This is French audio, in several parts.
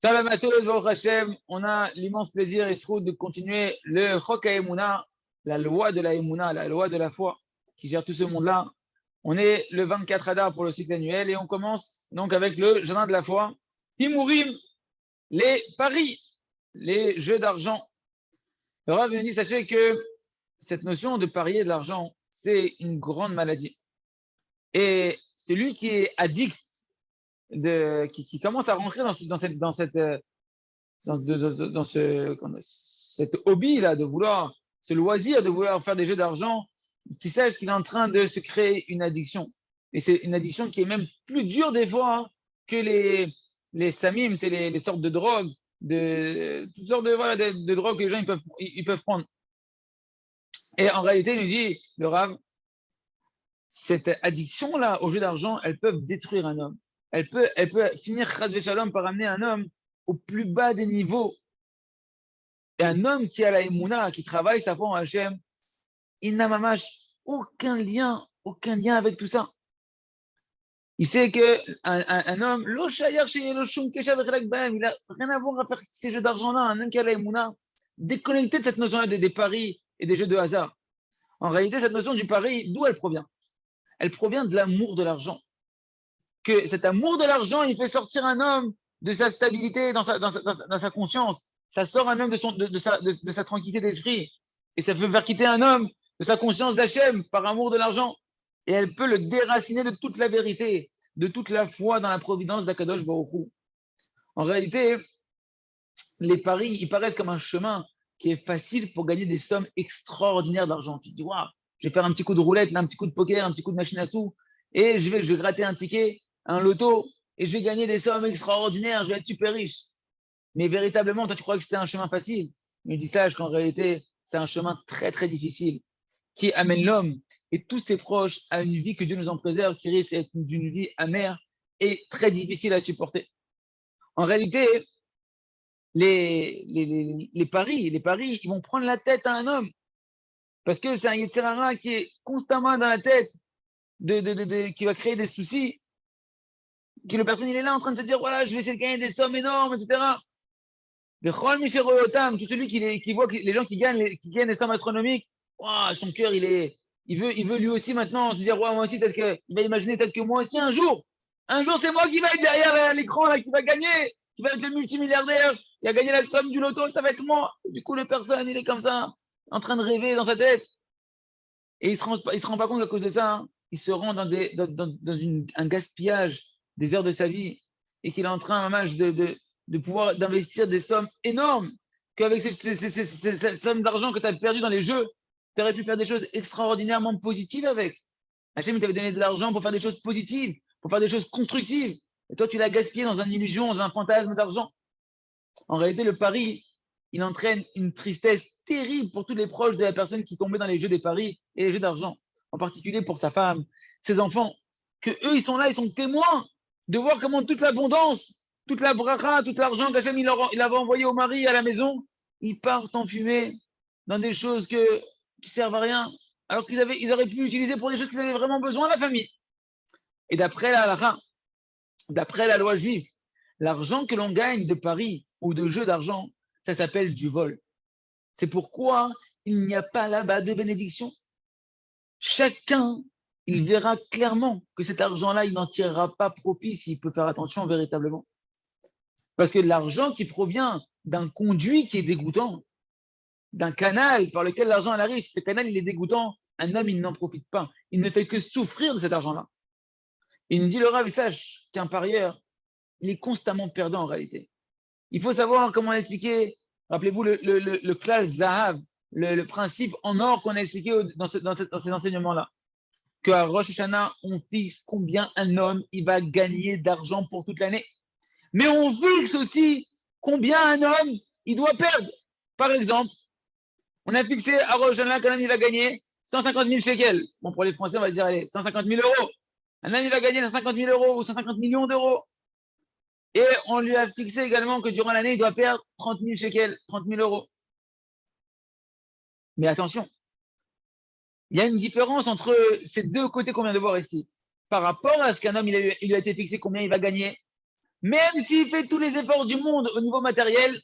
Shalom à tous, Baruch Hashem. On a l'immense plaisir et ce de continuer le Chok HaEmuna, la loi de la Emouna, la loi de la foi qui gère tout ce monde-là. On est le 24 Adar pour le cycle annuel et on commence donc avec le jardin de la foi. Timourim, les paris, les jeux d'argent. Le Rav nous dit, sachez que cette notion de parier de l'argent, c'est une grande maladie. Et celui qui est addict, qui commence à rentrer dans cet hobby-là de vouloir, ce loisir de vouloir faire des jeux d'argent, qui sache qu'il est en train de se créer une addiction. Et c'est une addiction qui est même plus dure des fois que les samim, c'est les sortes de drogues, toutes sortes de drogues que les gens ils peuvent prendre. Et en réalité, il nous dit, le Rav, cette addiction-là aux jeux d'argent, elles peuvent détruire un homme. Elle peut finir, chas shalom, par amener un homme au plus bas des niveaux. Et un homme qui a la Emouna, qui travaille sa foi en Hachem, il n'a mamash aucun lien avec tout ça. Il sait qu'un homme, il n'a rien à voir à faire ces jeux d'argent-là. Un homme qui a la Emouna, déconnecté de cette notion-là des paris et des jeux de hasard. En réalité, cette notion du pari, d'où elle provient? Elle provient de l'amour de l'argent. Que cet amour de l'argent, il fait sortir un homme de sa stabilité dans sa conscience. Ça sort un homme de sa tranquillité d'esprit. Et ça peut faire quitter un homme de sa conscience d'Hachem par amour de l'argent. Et elle peut le déraciner de toute la vérité, de toute la foi dans la providence d'Akadosh Baruch Hu. En réalité, les paris, ils paraissent comme un chemin qui est facile pour gagner des sommes extraordinaires d'argent. Tu te dis, waouh, je vais faire un petit coup de roulette, là, un petit coup de poker, un petit coup de machine à sous, et je vais gratter un ticket, un loto, et je vais gagner des sommes extraordinaires, je vais être super riche. Mais véritablement, toi, tu crois que c'était un chemin facile. Mais dis sache qu'en réalité, c'est un chemin très, très difficile qui amène l'homme et tous ses proches à une vie que Dieu nous en préserve, qui risque d'être d'une vie amère et très difficile à supporter. En réalité, les paris, ils vont prendre la tête à un homme. Parce que c'est un Yetzirara qui est constamment dans la tête, qui va créer des soucis, que le personne il est là en train de se dire, voilà, je vais essayer de gagner des sommes énormes, etc. Tout celui qui voit que les gens qui gagnent des sommes astronomiques, wow, son cœur, il veut lui aussi maintenant se dire, ouais, moi aussi, il va imaginer peut-être que moi aussi un jour c'est moi qui va être derrière l'écran, là, qui va gagner, qui va être le multimilliardaire, qui a gagné la somme du loto, ça va être moi. Du coup, le personne, il est comme ça, en train de rêver dans sa tête. Et il se rend pas compte qu'à cause de ça, hein, il se rend dans un gaspillage des heures de sa vie et qu'il est en train, de pouvoir d'investir des sommes énormes, qu'avec ces sommes d'argent que tu as perdues dans les jeux, tu aurais pu faire des choses extraordinairement positives avec. Hachem, il t'avait donné de l'argent pour faire des choses positives, pour faire des choses constructives. Et toi, tu l'as gaspillé dans une illusion, dans un fantasme d'argent. En réalité, le pari, il entraîne une tristesse terrible pour tous les proches de la personne qui tombait dans les jeux des paris et les jeux d'argent, en particulier pour sa femme, ses enfants, que eux, ils sont là, ils sont témoins de voir comment toute l'abondance, toute la bracha, tout l'argent qu'Hachem il avait envoyé au mari à la maison, ils partent en fumée dans des choses qui servent à rien, alors ils auraient pu l'utiliser pour des choses qu'ils avaient vraiment besoin, la famille. Et d'après la loi juive, l'argent que l'on gagne de paris ou de jeux d'argent, ça s'appelle du vol. C'est pourquoi il n'y a pas là-bas de bénédiction. Chacun, il verra clairement que cet argent-là, il n'en tirera pas profit s'il peut faire attention véritablement. Parce que l'argent qui provient d'un conduit qui est dégoûtant, d'un canal par lequel l'argent arrive, si ce canal il est dégoûtant, un homme il n'en profite pas. Il ne fait que souffrir de cet argent-là. Il nous dit le Rav, sache qu'un parieur, il est constamment perdant en réalité. Il faut savoir comment expliquer, rappelez-vous le klal Zahav, le principe en or qu'on a expliqué dans ces enseignements-là. Qu'à Rosh Hashanah, on fixe combien un homme il va gagner d'argent pour toute l'année. Mais on fixe aussi combien un homme il doit perdre. Par exemple, on a fixé à Rosh Hashanah qu'un homme il va gagner 150 000 shekels. Bon, pour les Français, on va dire, allez, 150 000 euros. Un homme il va gagner 150 000 euros ou 150 millions d'euros. Et on lui a fixé également que durant l'année, il doit perdre 30 000 shekels, 30 000 euros. Mais attention, il y a une différence entre ces deux côtés qu'on vient de voir ici. Par rapport à ce qu'un homme, il lui a été fixé combien il va gagner, Même s'il fait tous les efforts du monde au niveau matériel,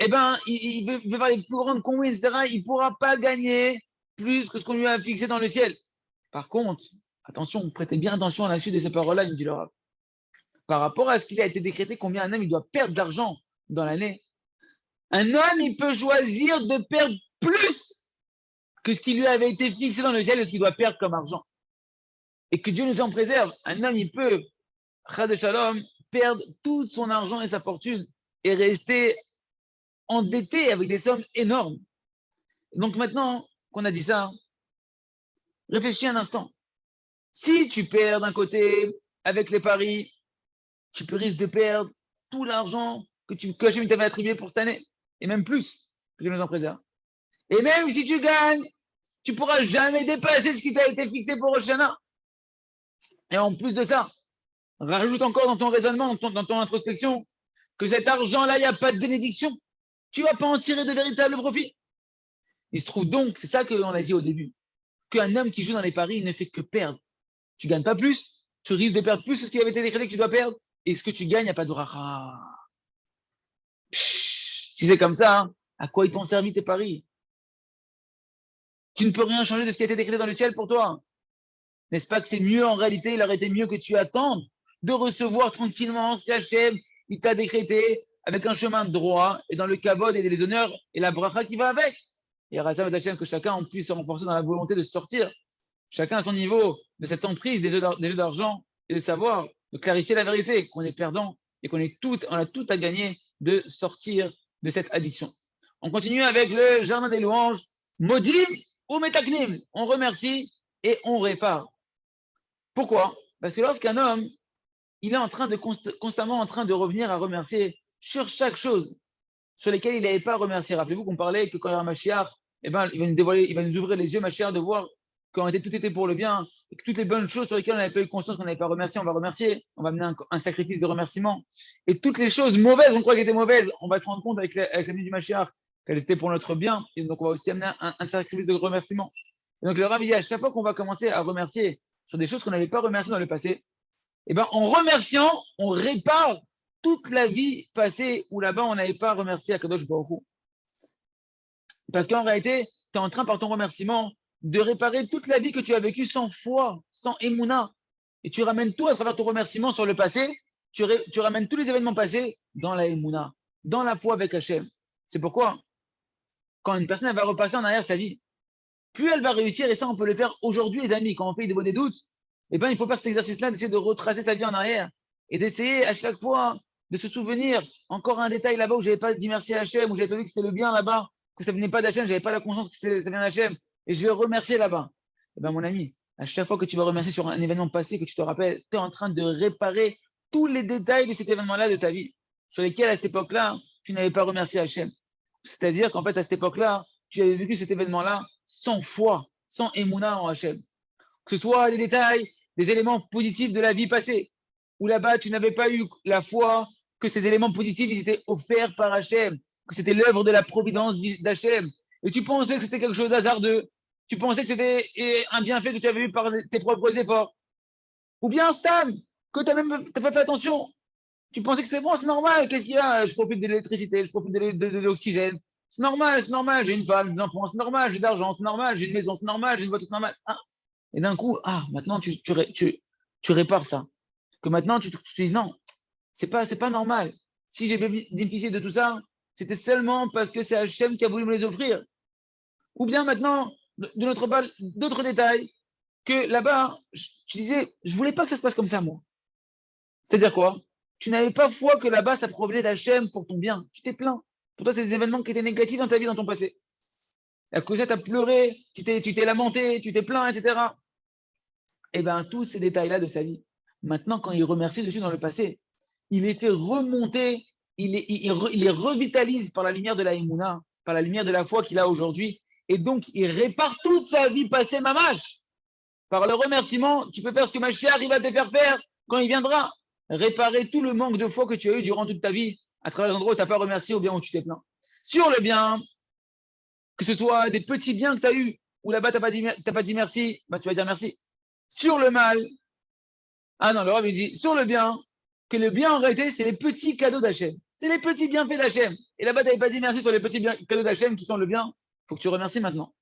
eh ben, il veut faire les plus grandes conneries, etc. Il ne pourra pas gagner plus que ce qu'on lui a fixé dans le ciel. Par contre, attention, prêtez bien attention à la suite de ces paroles-là, il me dit le Rav. Par rapport à ce qu'il a été décrété, combien un homme il doit perdre d'argent dans l'année, un homme, il peut choisir de perdre plus que ce qui lui avait été fixé dans le ciel et ce qu'il doit perdre comme argent. Et que Dieu nous en préserve. Un homme, il peut, Chad Shalom, perdre tout son argent et sa fortune et rester endetté avec des sommes énormes. Donc maintenant qu'on a dit ça, réfléchis un instant. Si tu perds d'un côté avec les paris, tu peux risquer de perdre tout l'argent que Hachem t'avait attribué pour cette année, et même plus, que Dieu nous en préserve. Et même si tu gagnes, tu ne pourras jamais dépasser ce qui t'a été fixé pour Rosh Hashanah. Et en plus de ça, rajoute encore dans ton raisonnement, dans ton introspection, que cet argent-là, il n'y a pas de bénédiction. Tu ne vas pas en tirer de véritable profit. Il se trouve donc, c'est ça qu'on a dit au début, qu'un homme qui joue dans les paris, il ne fait que perdre. Tu ne gagnes pas plus, tu risques de perdre plus que ce qui avait été décrété que tu dois perdre, et ce que tu gagnes, il n'y a pas de bracha. Si c'est comme ça, hein, à quoi ils t'ont servi tes paris? Tu ne peux rien changer de ce qui a été décrété dans le ciel pour toi. N'est-ce pas que c'est mieux en réalité, il aurait été mieux que tu attendes de recevoir tranquillement ce qu'Hachem il t'a décrété avec un chemin droit et dans le kavod et les honneurs et la bracha qui va avec. Et Rassam Hachem que chacun puisse se renforcer dans la volonté de sortir, chacun à son niveau, de cette emprise des jeux d'argent et de savoir, de clarifier la vérité, qu'on est perdant et on a tout à gagner de sortir de cette addiction. On continue avec le jardin des louanges, Modim ou Metaknim. On remercie et on répare. Pourquoi? Parce que lorsqu'un homme, il est en train de constamment en train de revenir à remercier sur chaque chose sur lesquelles il n'avait pas remercié. Rappelez-vous qu'on parlait que quand il y a un Mashiach, eh ben, il va nous ouvrir les yeux, Mashiach, de voir quand tout était pour le bien, et que toutes les bonnes choses sur lesquelles on n'avait pas eu conscience qu'on n'avait pas remercié, on va remercier, on va amener un sacrifice de remerciement. Et toutes les choses mauvaises, on croit qu'elles étaient mauvaises, on va se rendre compte avec la venue du Mashiach qu'elles étaient pour notre bien, et donc on va aussi amener un sacrifice de remerciement. Et donc le Rav dit, à chaque fois qu'on va commencer à remercier sur des choses qu'on n'avait pas remerciées dans le passé, eh ben, en remerciant, on répare toute la vie passée où là-bas on n'avait pas remercié Akadosh Baruch Hu. Parce qu'en réalité, tu es en train par ton remerciement de réparer toute la vie que tu as vécue sans foi, sans émouna. Et tu ramènes tout à travers ton remerciement sur le passé, tu ramènes tous les événements passés dans la émouna, dans la foi avec Hachem. C'est pourquoi, quand une personne elle va repasser en arrière sa vie, plus elle va réussir, et ça on peut le faire aujourd'hui les amis, quand on fait des doutes, eh ben, il faut faire cet exercice-là, d'essayer de retracer sa vie en arrière et d'essayer à chaque fois de se souvenir encore un détail là-bas où je n'avais pas dit merci à Hachem, où j'avais pas vu que c'était le bien là-bas, que ça venait pas d'Hachem, j'avais pas la conscience que ça vient d'Hachem, et je vais remercier là-bas. Eh ben, mon ami, à chaque fois que tu vas remercier sur un événement passé, que tu te rappelles, tu es en train de réparer tous les détails de cet événement-là de ta vie, sur lesquels à cette époque-là, tu n'avais pas remercié Hachem. C'est-à-dire qu'en fait, à cette époque-là, tu avais vécu cet événement-là sans foi, sans émouna en Hachem. Que ce soit les détails, les éléments positifs de la vie passée, où là-bas tu n'avais pas eu la foi que ces éléments positifs ils étaient offerts par Hachem, que c'était l'œuvre de la providence d'Hachem, et tu pensais que c'était quelque chose d'hasardeux, tu pensais que c'était un bienfait que tu avais eu par tes propres efforts, ou bien Stan, que tu n'as pas fait attention, tu pensais que c'était bon, c'est normal, qu'est-ce qu'il y a? Je profite de l'électricité, je profite de l'oxygène, c'est normal, j'ai une femme, des enfants, c'est normal, j'ai de l'argent, c'est normal, j'ai une maison, c'est normal, j'ai une voiture, c'est normal. Ah. Et d'un coup, maintenant tu répares ça. Que maintenant tu te dis non, c'est pas normal. Si j'ai bénéficié de tout ça, c'était seulement parce que c'est Hachem qui a voulu me les offrir. Ou bien maintenant, de notre part, d'autres détails, que là-bas, tu disais, je voulais pas que ça se passe comme ça, moi. C'est-à-dire quoi? Tu n'avais pas foi que là-bas, ça provenait d'Hachem pour ton bien. Tu t'es plaint. Pour toi, c'est des événements qui étaient négatifs dans ta vie, dans ton passé. À cause de ça, tu as pleuré, tu t'es lamenté, tu t'es plaint, etc. Eh bien, tous ces détails-là de sa vie, maintenant, quand il remercie dessus dans le passé, il les fait remonter, il les revitalise par la lumière de la Emouna, par la lumière de la foi qu'il a aujourd'hui. Et donc, il répare toute sa vie passée, mamache. Par le remerciement, tu peux faire ce que Mashiach va te faire faire quand il viendra. Réparer tout le manque de foi que tu as eu durant toute ta vie, à travers les endroits où tu n'as pas remercié ou bien où tu t'es plaint. Sur le bien, que ce soit des petits biens que tu as eus, ou là-bas, tu n'as pas dit merci, bah, tu vas dire merci. Sur le mal, ah non, le Rav il dit, sur le bien, que le bien, en réalité, c'est les petits cadeaux d'Hachem. C'est les petits bienfaits d'Hachem. Et là-bas, tu n'avais pas dit merci sur les petits cadeaux d'Hachem qui sont le bien. Il faut que tu remercies maintenant.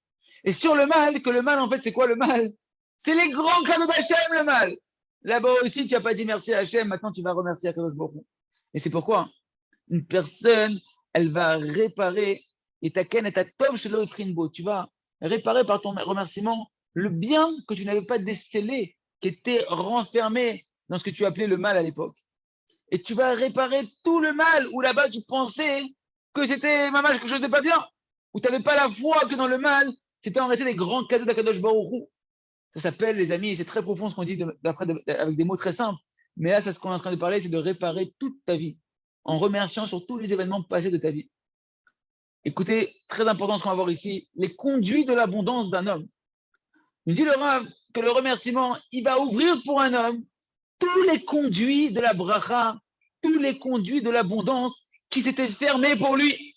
Et sur le mal, que le mal, en fait, c'est quoi le mal? C'est les grands cadeaux d'Hachem, le mal. Là-bas aussi, tu n'as pas dit merci à Hachem, maintenant tu vas remercier à Kadosh Baruch Hu. Et c'est pourquoi une personne, elle va réparer, et ta ken et ta tov chez l'ofrinbo, tu vas réparer par ton remerciement le bien que tu n'avais pas décelé, qui était renfermé dans ce que tu appelais le mal à l'époque. Et tu vas réparer tout le mal où là-bas tu pensais que c'était maman quelque chose de pas bien, où tu n'avais pas la foi que dans le mal, c'était en réalité les grands cadeaux d'Akadosh Baruch Hu. Ça s'appelle, les amis, c'est très profond ce qu'on dit avec des mots très simples. Mais là, c'est ce qu'on est en train de parler, c'est de réparer toute ta vie en remerciant sur tous les événements passés de ta vie. Écoutez, très important ce qu'on va voir ici, les conduits de l'abondance d'un homme. Il dit le Rav que le remerciement, il va ouvrir pour un homme tous les conduits de la bracha, tous les conduits de l'abondance qui s'étaient fermés pour lui.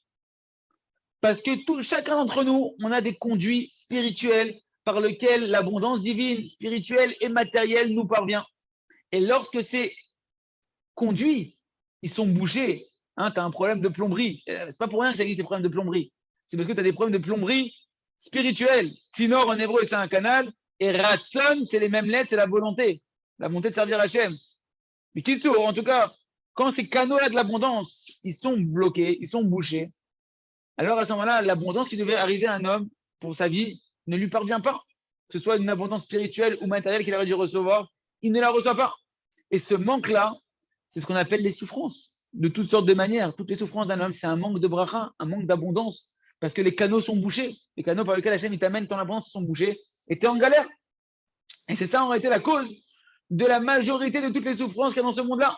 Parce que chacun d'entre nous, on a des conduits spirituels par lesquels l'abondance divine, spirituelle et matérielle nous parvient. Et lorsque ces conduits, ils sont bouchés, hein, tu as un problème de plomberie. C'est pas pour rien que ça existe des problèmes de plomberie. C'est parce que tu as des problèmes de plomberie spirituelle. Tsinor en hébreu, c'est un canal. Et Ratson, c'est les mêmes lettres, c'est la volonté de servir Hachem. Mais Kitsour, en tout cas, quand ces canaux-là de l'abondance, ils sont bloqués, ils sont bouchés, alors à ce moment-là, l'abondance qui devait arriver à un homme pour sa vie ne lui parvient pas. Que ce soit une abondance spirituelle ou matérielle qu'il aurait dû recevoir, il ne la reçoit pas. Et ce manque-là, c'est ce qu'on appelle les souffrances, de toutes sortes de manières. Toutes les souffrances d'un homme, c'est un manque de bracha, un manque d'abondance, parce que les canaux sont bouchés. Les canaux par lesquels Hachem t'amène ton abondance sont bouchés, et tu es en galère. Et c'est ça, en réalité, la cause de la majorité de toutes les souffrances qu'il y a dans ce monde-là.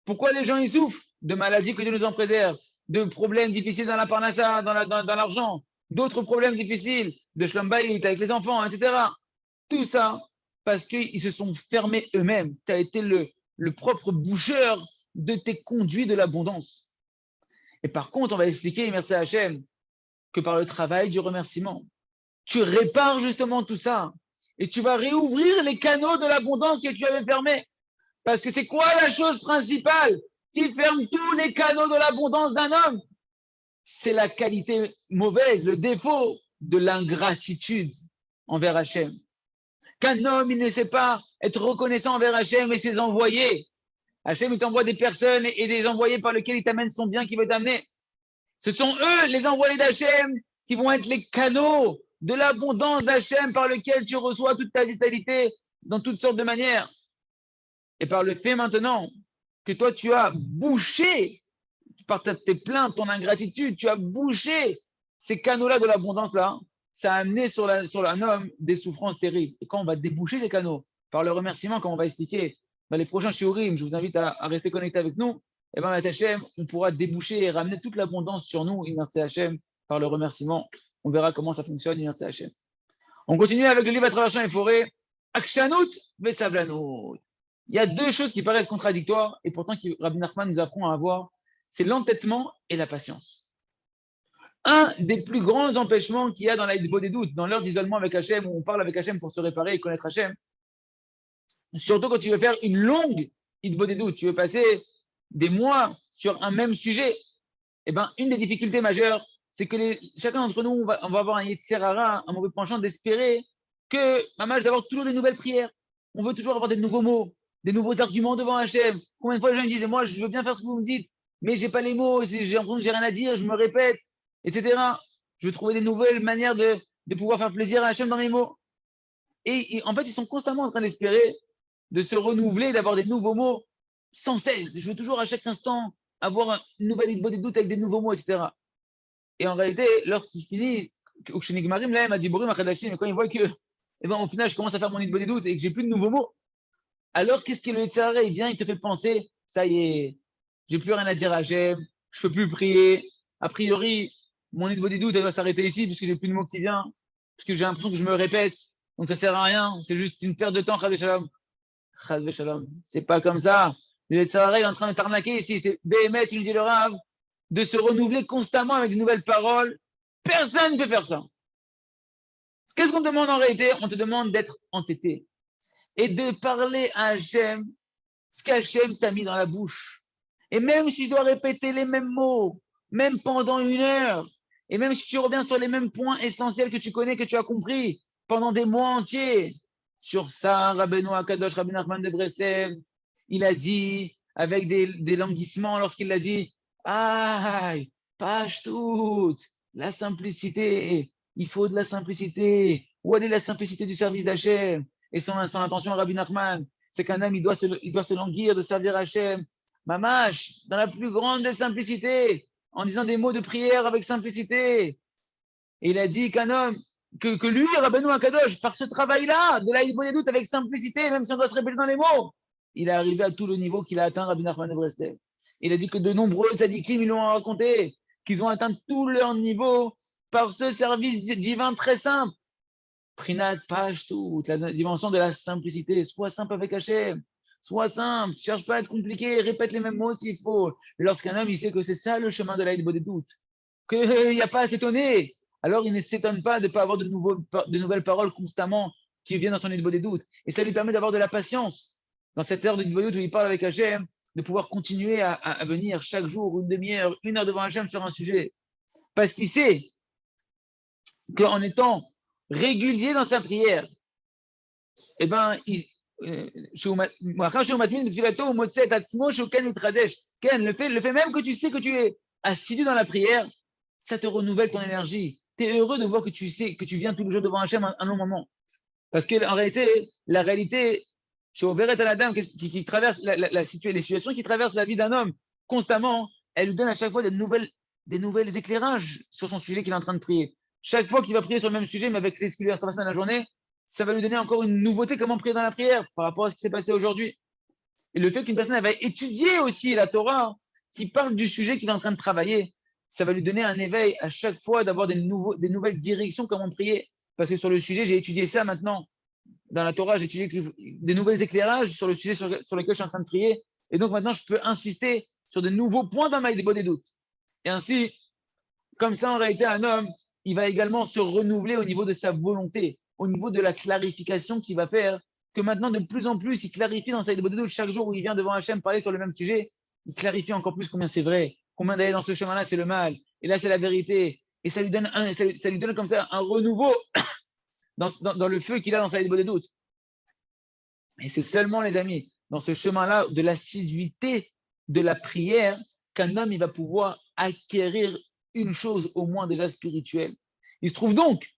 Pourquoi les gens y souffrent? De maladies que Dieu nous en préserve, de problèmes difficiles dans la parnassa, dans l'argent, d'autres problèmes difficiles, de shlombaït avec les enfants, etc. Tout ça parce qu'ils se sont fermés eux-mêmes. Tu as été le propre boucheur de tes conduits de l'abondance. Et par contre, on va expliquer, merci à Hachem, que par le travail du remerciement, tu répares justement tout ça et tu vas réouvrir les canaux de l'abondance que tu avais fermés. Parce que c'est quoi la chose principale qui ferme tous les canaux de l'abondance d'un homme? C'est la qualité mauvaise, le défaut de l'ingratitude envers Hachem. Qu'un homme, il ne sait pas être reconnaissant envers Hachem et ses envoyés. Hachem, il t'envoie des personnes et des envoyés par lesquels il t'amène son bien qu'il veut t'amener. Ce sont eux, les envoyés d'Hachem, qui vont être les canaux de l'abondance d'Hachem par lequel tu reçois toute ta vitalité dans toutes sortes de manières. Et par le fait maintenant que toi, tu as bouché, par tes plaintes, ton ingratitude, tu as bouché ces canaux-là de l'abondance-là, ça a amené sur un homme des souffrances terribles. Et quand on va déboucher ces canaux, par le remerciement, comme on va expliquer dans les prochains shiurim, je vous invite à rester connecté avec nous, et bien, avec Hachem, on pourra déboucher et ramener toute l'abondance sur nous, merci Hachem, par le remerciement. On verra comment ça fonctionne, merci Hachem. On continue avec le livre à travers champs et forêts. Akshanout, Vesavlanout. Il y a deux choses qui paraissent contradictoires et pourtant que Rabbi Nachman nous apprend à avoir, c'est l'entêtement et la patience. Un des plus grands empêchements qu'il y a dans la Hitbo des doutes, dans l'heure d'isolement avec Hachem, où on parle avec Hachem pour se réparer et connaître Hachem, surtout quand tu veux faire une longue Hitbo des doutes, tu veux passer des mois sur un même sujet, eh ben, une des difficultés majeures, c'est que chacun d'entre nous, on va avoir un Yetzer Hara, un mauvais penchant d'espérer que, maman, d'avoir toujours des nouvelles prières. On veut toujours avoir des nouveaux mots, des nouveaux arguments devant Hachem. Combien de fois les gens me disent, moi, je veux bien faire ce que vous me dites, mais j'ai pas les mots, j'ai l'impression que j'ai rien à dire, je me répète, etc. Je veux trouver des nouvelles manières de pouvoir faire plaisir à Hachem dans mes mots. Et en fait, ils sont constamment en train d'espérer de se renouveler, d'avoir des nouveaux mots sans cesse. Je veux toujours à chaque instant avoir une nouvelle idée des doutes avec des nouveaux mots, etc. Et en réalité, lorsqu'il finit, quand il voit que, eh ben, au final, je commence à faire mon idée des doutes et que j'ai plus de nouveaux mots, alors qu'est-ce qu'il le Yetzirah? Il vient, il te fait penser, ça y est, j'ai plus rien à dire à Hachem, je peux plus prier. A priori, mon idée des doutes, elle va s'arrêter ici puisque j'ai plus de mots qui viennent, parce que j'ai l'impression que je me répète, donc ça sert à rien, c'est juste une perte de temps, Chas v'Shalom. Chas v'Shalom. C'est pas comme ça. Le Yetzirah, il est en train de t'arnaquer ici. C'est Béhémet, il nous dit le Rav, de se renouveler constamment avec de nouvelles paroles. Personne ne peut faire ça. Qu'est-ce qu'on demande en réalité? On te demande d'être entêté et de parler à Hachem ce qu'Hachem t'a mis dans la bouche. Et même si tu dois répéter les mêmes mots, même pendant 1 heure, et même si tu reviens sur les mêmes points essentiels que tu connais, que tu as compris, pendant des mois entiers, sur ça, Rabbeinu Akadosh, Rabbi Nachman de Breslev, il a dit, avec des languissements, lorsqu'il l'a dit, aïe, page toute, la simplicité, il faut de la simplicité. Où est la simplicité du service d'Hachem? Et son intention, Rabbi Nachman, c'est qu'un homme, il doit se languir de servir Hachem, mamash, dans la plus grande des simplicités, en disant des mots de prière avec simplicité. Et il a dit qu'un homme, que lui, Rabbeinu Akadosh, par ce travail-là, de la des doutes avec simplicité, même si on doit se répéter dans les mots, il est arrivé à tout le niveau qu'il a atteint, Rabbi Nachman de Breslev. Il a dit que de nombreux tzadikim, ils l'ont raconté, qu'ils ont atteint tout leur niveau par ce service divin très simple. Prinat, page, toute la dimension de la simplicité. Sois simple avec Hachem. Sois simple. Cherche pas à être compliqué. Répète les mêmes mots s'il faut. Lorsqu'un homme, il sait que c'est ça le chemin de la des doutes, qu'il n'y a pas à s'étonner, alors il ne s'étonne pas de ne pas avoir de nouvelles paroles constamment qui viennent dans son des doutes. Et ça lui permet d'avoir de la patience dans cette heure de doute où il parle avec Hachem, de pouvoir continuer à venir chaque jour, une demi-heure, 1 heure devant Hachem sur un sujet. Parce qu'il sait qu'en étant régulier dans sa prière, eh ben, le fait même que tu sais que tu es assidu dans la prière, ça te renouvelle ton énergie. Tu es heureux de voir que tu sais que tu viens tous les jours devant Hachem un long moment. Parce qu'en réalité, la réalité, chez Overet à la dame qui traverse les situations qui traversent la vie d'un homme constamment, elle lui donne à chaque fois des nouvelles éclairages sur son sujet qu'il est en train de prier. Chaque fois qu'il va prier sur le même sujet, mais avec ce qui lui a traversé dans la journée, ça va lui donner encore une nouveauté comment prier dans la prière par rapport à ce qui s'est passé aujourd'hui. Et le fait qu'une personne va étudier aussi la Torah, qui parle du sujet qu'il est en train de travailler, ça va lui donner un éveil à chaque fois d'avoir des nouvelles directions comment prier. Parce que sur le sujet, j'ai étudié ça maintenant. Dans la Torah, j'ai étudié des nouveaux éclairages sur le sujet sur lequel je suis en train de prier. Et donc maintenant, je peux insister sur de nouveaux points dans ma des doutes. Et ainsi, comme ça, en réalité, un homme, il va également se renouveler au niveau de sa volonté, au niveau de la clarification qu'il va faire, que maintenant, de plus en plus, il clarifie dans sa des doutes chaque jour où il vient devant Hachem parler sur le même sujet, il clarifie encore plus combien c'est vrai, combien d'aller dans ce chemin-là, c'est le mal, et là, c'est la vérité. Et ça lui donne comme ça un renouveau dans le feu qu'il a dans sa des doutes. Et c'est seulement, les amis, dans ce chemin-là de l'assiduité de la prière qu'un homme il va pouvoir acquérir une chose au moins déjà spirituelle. Il se trouve donc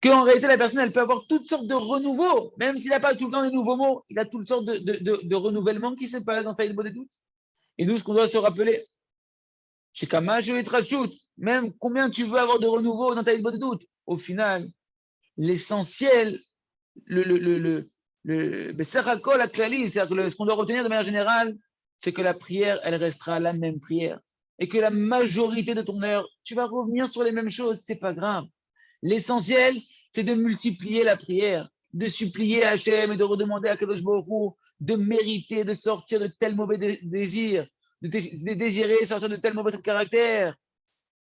qu'en réalité, la personne, elle peut avoir toutes sortes de renouveaux, même s'il n'a pas tout le temps des nouveaux mots, il a toutes sortes de renouvellements qui se passent dans sa vie de doute. Et nous, ce qu'on doit se rappeler, chez Kama, je vais te même combien tu veux avoir de renouveau dans ta vie de doute, au final, l'essentiel, Besserakol Aklali, c'est-à-dire que ce qu'on doit retenir de manière générale, c'est que la prière, elle restera la même prière. Et que la majorité de ton heure, tu vas revenir sur les mêmes choses, c'est pas grave. L'essentiel, c'est de multiplier la prière, de supplier Hachem et de redemander à Kadosh Baruch Hu de mériter de sortir de tels mauvais désirs, de désirer sortir de tel mauvais caractère,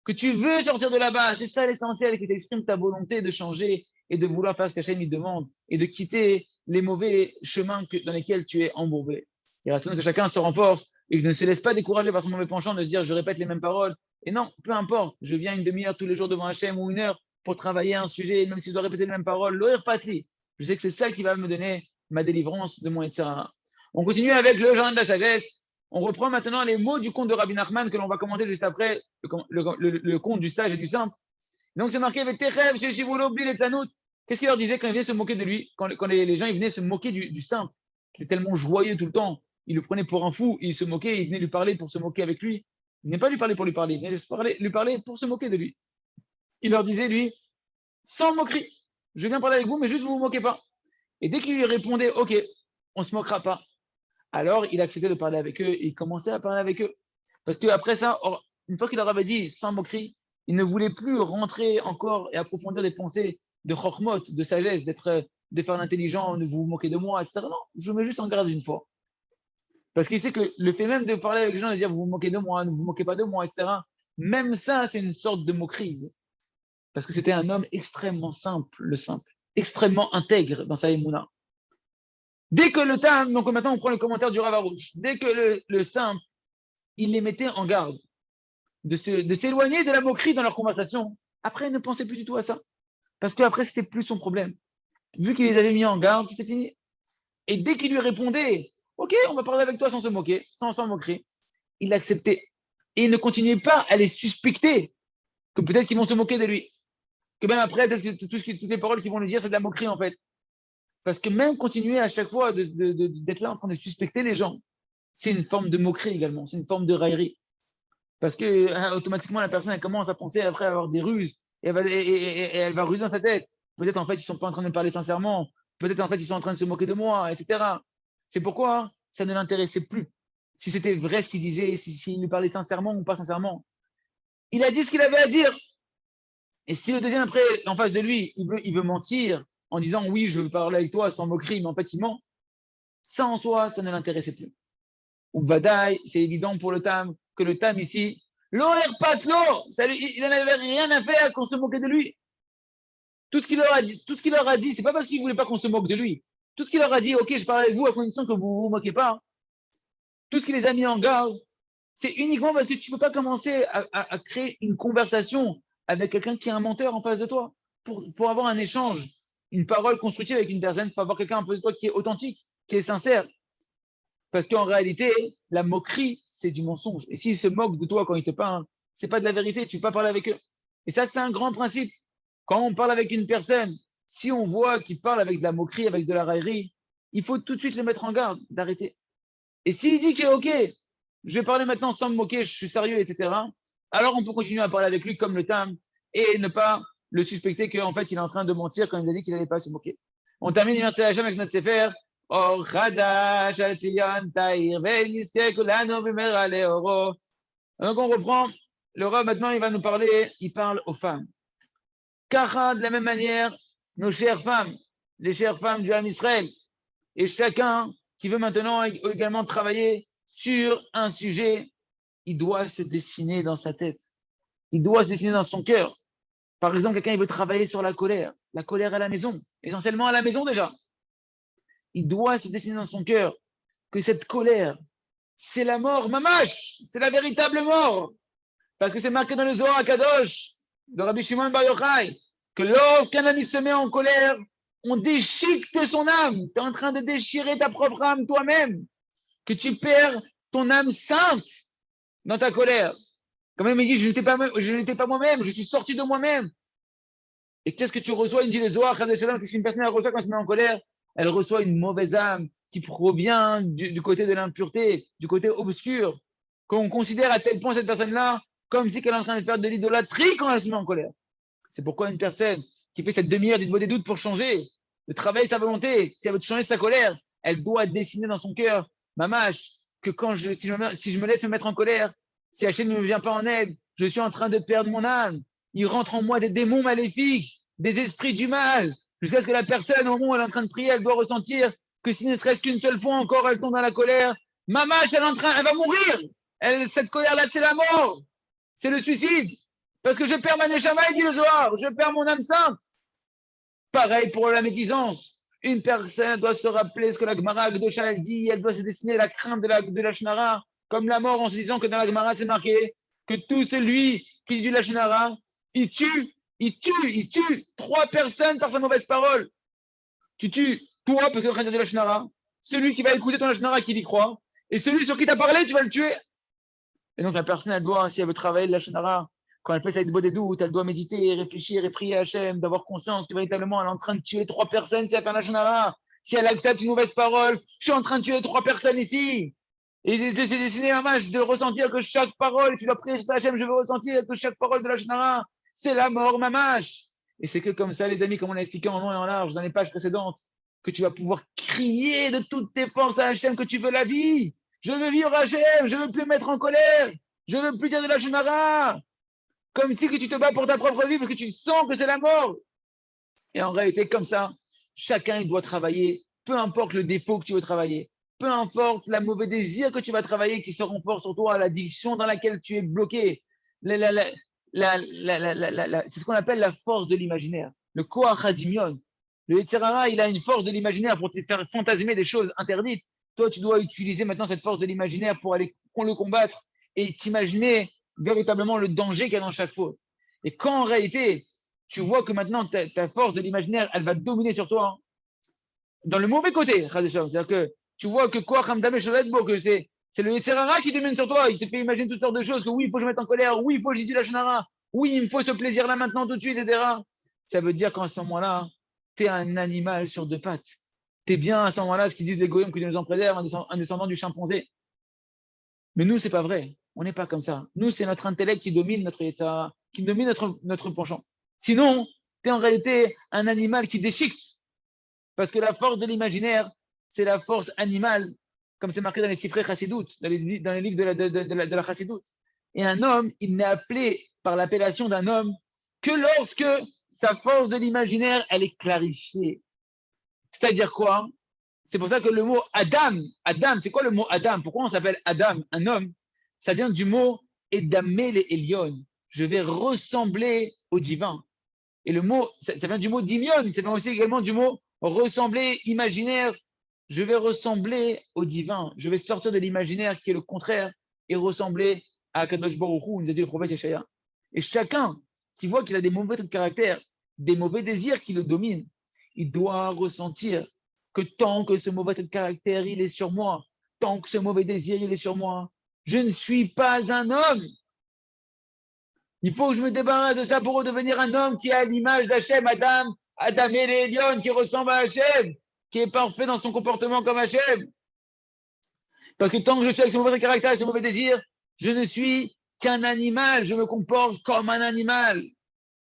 que tu veux sortir de là-bas. C'est ça l'essentiel, que tu exprimes ta volonté de changer et de vouloir faire ce qu'Hachem lui demande et de quitter les mauvais chemins dans lesquels tu es embourbé. Il reste que chacun se renforce et ne se laisse pas décourager par son mauvais penchant de se dire je répète les mêmes paroles. Et non, peu importe, je viens une demi-heure tous les jours devant Hachem ou 1 heure pour travailler un sujet, même si je dois répéter les mêmes paroles, l'oir patli. Je sais que c'est ça qui va me donner ma délivrance de mon etc. On continue avec le jardin de la sagesse. On reprend maintenant les mots du conte de Rabbi Nachman que l'on va commenter juste après, le conte du sage et du simple. Donc c'est marqué Qu'est-ce qu'il leur disait quand il venait se moquer de lui, quand les gens ils venaient se moquer du simple, qui est tellement joyeux tout le temps. Il le prenait pour un fou, il se moquait, il venait lui parler pour se moquer avec lui. Il n'est pas lui parler pour lui parler, il venait lui parler pour se moquer de lui. Il leur disait, lui, sans moquerie, je viens parler avec vous, mais juste vous vous moquez pas. Et dès qu'il lui répondait, ok, on se moquera pas, alors il acceptait de parler avec eux et il commençait à parler avec eux. Parce qu'après ça, une fois qu'il leur avait dit sans moquerie, il ne voulait plus rentrer encore et approfondir des pensées de chormot, de sagesse, de faire l'intelligent, de vous moquer de moi, etc. Non, je mets juste en garde une fois. Parce qu'il sait que le fait même de parler avec les gens, de dire vous vous moquez de moi, ne vous moquez pas de moi, etc. Même ça, c'est une sorte de moquerie. Parce que c'était un homme extrêmement simple, le simple, extrêmement intègre dans sa émouna. Dès que le tam, donc maintenant on prend le commentaire du Rav Arush, dès que le simple, il les mettait en garde de s'éloigner de la moquerie dans leur conversation, après, il ne pensait plus du tout à ça. Parce qu'après, c'était plus son problème. Vu qu'il les avait mis en garde, c'était fini. Et dès qu'il lui répondait, OK, on va parler avec toi sans se moquer, sans moquerie, il acceptait. Et il ne continuait pas à les suspecter que peut-être qu'ils vont se moquer de lui. Que même après, toutes les paroles qu'ils vont lui dire, c'est de la moquerie en fait. Parce que même continuer à chaque fois d'être là en train de suspecter les gens, c'est une forme de moquerie également, c'est une forme de raillerie. Parce que automatiquement, la personne elle commence à penser après à avoir des ruses et elle va ruser dans sa tête. Peut-être en fait, ils ne sont pas en train de me parler sincèrement. Peut-être en fait, ils sont en train de se moquer de moi, etc. C'est pourquoi ça ne l'intéressait plus. Si c'était vrai ce qu'il disait, s'il lui parlait sincèrement ou pas sincèrement. Il a dit ce qu'il avait à dire. Et si le deuxième après, en face de lui, il veut mentir en disant oui, je veux parler avec toi sans moquerie, mais en fait, il ment, ça en soi, ça ne l'intéressait plus. Ou Vadaï, c'est évident pour le Tam, que le Tam ici, l'Oer Patlo, il n'en avait rien à faire qu'on se moquait de lui. Tout ce qu'il leur a dit, c'est pas parce qu'il voulait pas qu'on se moque de lui. Tout ce qu'il leur a dit, ok, je parle avec vous à condition que vous vous moquez pas. Tout ce qu'il les a mis en garde, c'est uniquement parce que tu ne peux pas commencer à créer une conversation avec quelqu'un qui est un menteur en face de toi. Pour avoir un échange, une parole constructive avec une personne, il faut avoir quelqu'un en face de toi qui est authentique, qui est sincère. Parce qu'en réalité, la moquerie, c'est du mensonge. Et s'ils se moquent de toi quand ils te parlent, c'est pas de la vérité, tu ne peux pas parler avec eux. Et ça, c'est un grand principe. Quand on parle avec une personne, si on voit qu'il parle avec de la moquerie, avec de la raillerie, il faut tout de suite le mettre en garde, d'arrêter. Et s'il dit que, OK, je vais parler maintenant sans me moquer, je suis sérieux, etc., alors on peut continuer à parler avec lui comme le Tam et ne pas le suspecter qu'en fait, il est en train de mentir quand il a dit qu'il n'allait pas se moquer. On termine, merci à avec notre Sefer. Or Chadash al Tzion Taïr Veniske Kulanu Bimera Leoro. Donc on reprend. Le Rav maintenant, il va nous parler, il parle aux femmes. Car de la même manière, nos chères femmes, les chères femmes du Ham Israël, et chacun qui veut maintenant également travailler sur un sujet, il doit se dessiner dans sa tête. Il doit se dessiner dans son cœur. Par exemple, quelqu'un il veut travailler sur la colère à la maison, essentiellement à la maison déjà. Il doit se dessiner dans son cœur que cette colère, c'est la mort, mamash, c'est la véritable mort. Parce que c'est marqué dans le Zohar HaKadosh de Rabbi Shimon Bar Yochai que lorsqu'un ami se met en colère, on déchiquette son âme. Tu es en train de déchirer ta propre âme toi-même. Que tu perds ton âme sainte dans ta colère. Quand même, il dit, je n'étais pas moi-même, je suis sorti de moi-même. Et qu'est-ce que tu reçois? Il dit le Zohar, qu'est-ce qu'une personne reçoit quand elle se met en colère? Elle reçoit une mauvaise âme qui provient du côté de l'impureté, du côté obscur. Qu'on considère à tel point cette personne-là comme si elle est en train de faire de l'idolâtrie quand elle se met en colère. C'est pourquoi une personne qui fait cette demi-heure dites-moi des doutes pour changer, de travailler sa volonté, si elle veut changer sa colère, elle doit dessiner dans son cœur, mamache, que si je me laisse me mettre en colère, si Hachem ne me vient pas en aide, je suis en train de perdre mon âme. Il rentre en moi des démons maléfiques, des esprits du mal, jusqu'à ce que la personne, au moment où elle est en train de prier, elle doit ressentir que si ne serait-ce qu'une seule fois encore, elle tombe dans la colère, mamache, elle va mourir. Cette colère-là, c'est la mort. C'est le suicide. Parce que je perds ma neshama, il dit le Zohar, je perds mon âme sainte. Pareil pour la médisance. Une personne doit se rappeler ce que la Gemara Gdosha dit, elle doit se dessiner la crainte de la Shnara, comme la mort, en se disant que dans la Gemara, c'est marqué que tout celui qui dit la Shnara, il tue 3 personnes par sa mauvaise parole. Tu tues toi parce que tu es en train de dire la Shnara, celui qui va écouter ton Shnara qui y croit, et celui sur qui tu as parlé, tu vas le tuer. Et donc la personne, elle doit, si elle veut travailler la Shnara, quand elle fait ça avec des doutes, elle doit méditer, réfléchir et prier à Hachem, d'avoir conscience que véritablement elle est en train de tuer 3 personnes si elle fait la Shnara. Si elle accepte une mauvaise parole, je suis en train de tuer 3 personnes ici. Et de se dessiner un match, de ressentir que chaque parole, tu dois prier sur Hachem, je veux ressentir que chaque parole de la Shnara, c'est la mort, mamache. Et c'est que comme ça, les amis, comme on l'a expliqué en long et en large dans les pages précédentes, que tu vas pouvoir crier de toutes tes forces à Hachem que tu veux la vie. Je veux vivre Hachem, je veux plus me mettre en colère, je veux plus dire de la Shnara. Comme si que tu te bats pour ta propre vie parce que tu sens que c'est la mort. Et en réalité, comme ça, chacun il doit travailler, peu importe le défaut que tu veux travailler, peu importe le mauvais désir que tu vas travailler qui se renforce sur toi, l'addiction dans laquelle tu es bloqué. C'est ce qu'on appelle la force de l'imaginaire, le koach hadimion. Le Yetzer Hara, il a une force de l'imaginaire pour te faire fantasmer des choses interdites. Toi, tu dois utiliser maintenant cette force de l'imaginaire pour aller le combattre et t'imaginer véritablement le danger qu'il y a dans chaque faute. Et quand en réalité, tu vois que maintenant ta force de l'imaginaire, elle va dominer sur toi, hein, dans le mauvais côté, c'est-à-dire que tu vois que quoi, que c'est le Yetzer Hara qui domine sur toi, il te fait imaginer toutes sortes de choses, que oui, il faut que je mette en colère, oui, il faut que j'utilise la Shonara, oui, il me faut ce plaisir-là maintenant, tout de suite, etc. Ça veut dire qu'en ce moment-là, tu es un animal sur deux pattes. Tu es bien à ce moment-là, ce qu'ils disent les goyim, que Dieu nous en préserve, un descendant du chimpanzé. Mais nous, c'est pas vrai. On n'est pas comme ça. Nous, c'est notre intellect qui domine notre Yetzer Hara, qui domine notre penchant. Sinon, tu es en réalité un animal qui déchique. Parce que la force de l'imaginaire, c'est la force animale, comme c'est marqué dans les Sifrei Chassidut, dans les livres de la Chassidut. Et un homme, il n'est appelé par l'appellation d'un homme que lorsque sa force de l'imaginaire, elle est clarifiée. C'est-à-dire quoi? C'est pour ça que le mot Adam, Adam, c'est quoi le mot Adam? Pourquoi on s'appelle Adam, un homme? Ça vient du mot Edamel et Elion. Je vais ressembler au divin. Et le mot, ça vient du mot dimion, ça vient aussi également du mot ressembler, imaginaire. Je vais ressembler au divin. Je vais sortir de l'imaginaire qui est le contraire et ressembler à Kadosh Baruch Hu, nous a dit le prophète Yeshaya. Et chacun qui voit qu'il a des mauvais traits de caractère, des mauvais désirs qui le dominent, il doit ressentir que tant que ce mauvais trait de caractère, il est sur moi, tant que ce mauvais désir, il est sur moi, je ne suis pas un homme. Il faut que je me débarrasse de ça pour redevenir un homme qui a l'image d'Hachem, Adam et Elion, qui ressemble à Hachem, qui est parfait dans son comportement comme Hachem. Parce que tant que je suis avec ce mauvais caractère et ce mauvais désir, je ne suis qu'un animal, je me comporte comme un animal.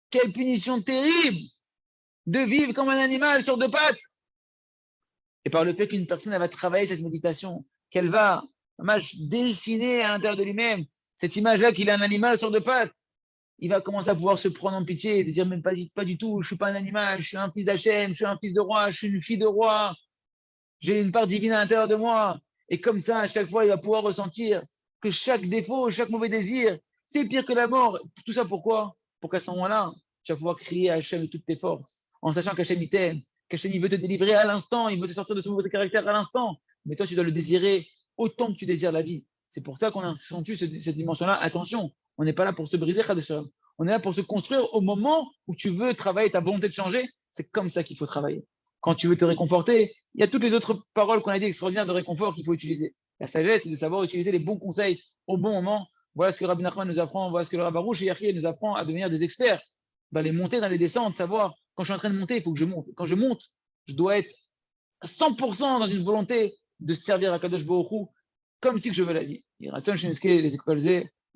Quelle punition terrible de vivre comme un animal sur deux pattes. Et par le fait qu'une personne elle va travailler cette méditation, qu'elle va dessiner à l'intérieur de lui-même cette image-là qu'il est un animal sur deux pattes, il va commencer à pouvoir se prendre en pitié et de dire même pas du tout, je ne suis pas un animal, je suis un fils d'Hachem, je suis un fils de roi, je suis une fille de roi, j'ai une part divine à l'intérieur de moi. Et comme ça, à chaque fois, il va pouvoir ressentir que chaque défaut, chaque mauvais désir, c'est pire que la mort. Tout ça pourquoi? Pour qu'à ce moment-là, tu vas pouvoir crier à Hachem de toutes tes forces, en sachant qu'Hachem il t'aime, qu'Hachem il veut te délivrer à l'instant, il veut te sortir de ce mauvais caractère à l'instant. Mais toi, tu dois le désirer autant que tu désires la vie. C'est pour ça qu'on a senti cette dimension-là. Attention, on n'est pas là pour se briser, on est là pour se construire au moment où tu veux travailler ta volonté de changer. C'est comme ça qu'il faut travailler. Quand tu veux te réconforter, il y a toutes les autres paroles qu'on a dit extraordinaires de réconfort qu'il faut utiliser. La sagesse, c'est de savoir utiliser les bons conseils au bon moment. Voilà ce que Rabbi Nachman nous apprend, voilà ce que le Rabbi Arush et Yahya nous apprend à devenir des experts dans les montées, dans les descentes, savoir quand je suis en train de monter, il faut que je monte. Quand je monte, je dois être à 100% dans une volonté de servir à Kadosh Baruch Hu comme si je veux la vie. Il y les écoles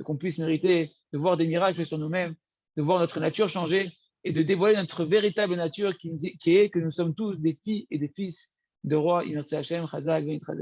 qu'on puisse mériter de voir des miracles sur nous-mêmes, de voir notre nature changer et de dévoiler notre véritable nature qui est que nous sommes tous des filles et des fils de roi. Merci Hachem, Chazak,